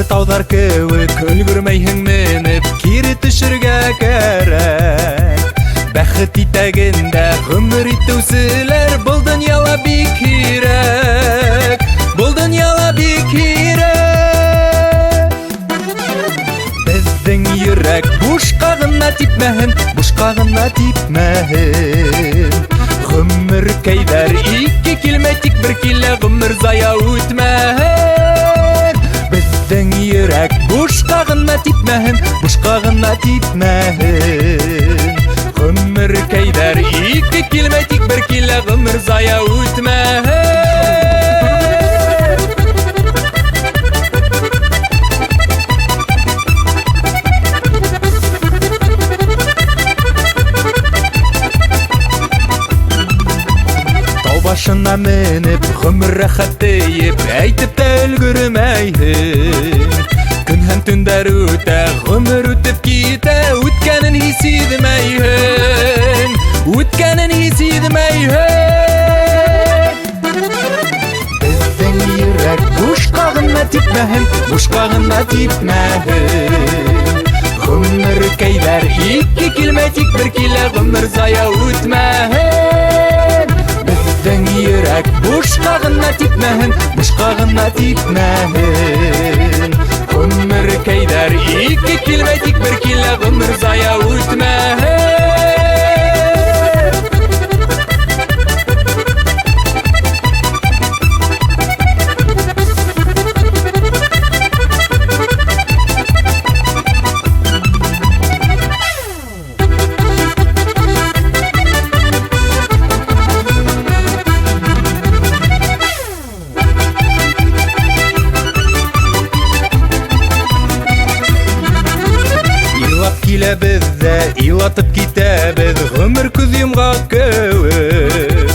Tağlar kıvık ülgürmeyhin menip kiri tüşürge kerek Bəxit itəgində ömür itüsülər Бұл dünyala bik hirek Бұл dünyala bik hirek Біздің yürek Бушқағына типмәһін Бушқағына типмәһін Ömür кейдер Икі келмәтик бір келі Ömür зая үтмәһін Біздің yürek Бушқағына типмәһін Бушқағына типмәһін Ömür кейдер Икі келмәтик бір келі Ömür зая үтмәһін Başına menip, ömür rəxət deyip Әйтіп тә өлгürməyhin Күнһән түндәр үтә, ömür үтіп китә Үткәнен хис идмәйhin Үткәнен хис идмәйhin Біздің йөрәк Бушқағына типмәһен Бушқағына типмәһен Ömür кейдер Икі келмәтик бір келі Ömür зая үтмәһен Біздің yürek Бушқағына типмәһін Бушқағына типмәһін Ömür кейдер Икі келмәтик бір келі Ömür зая үтмәһін Bizdə ilatıb kitəbiz Ömür күз yumğaq kövüb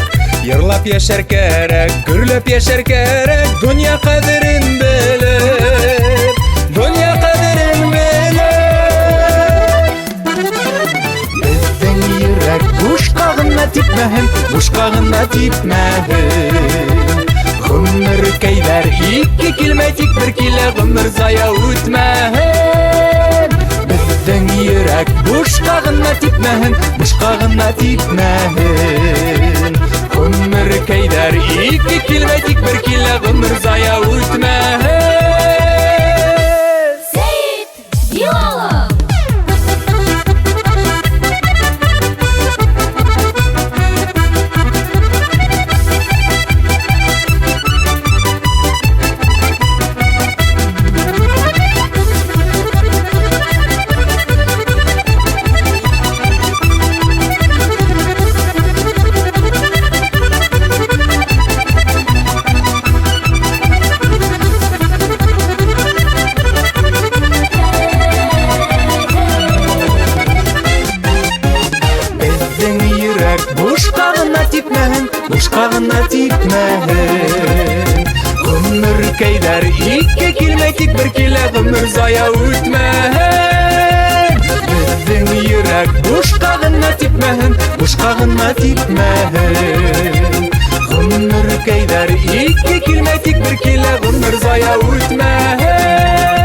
Yırlap yaşar kərək, gürlöp yaşar kərək Dünya qadirin bilib Dünya qadirin bilib Bizdən yürək Buşqağına tipmәһін Buşqağına tipmәһін Ömür кейдер Икі келмәтик бір келі Ömür зая үтмәһін Біздің yürek Buşqağına tipmәһін Buşqağına tipmәһін Ömür кейдер Икі келмәтик бір келі Ömür зая үтмәһін Сәйит Билалов Buşqağına tipmәһін Ömür кейдер Икі келмәтик бір келі Ömür зая үтмәһін Біздің yürek Buşqağına tipmәһін Buşqağına tipmәһін Ömür кейдер Икі келмәтик бір келі Ömür зая үтмәһін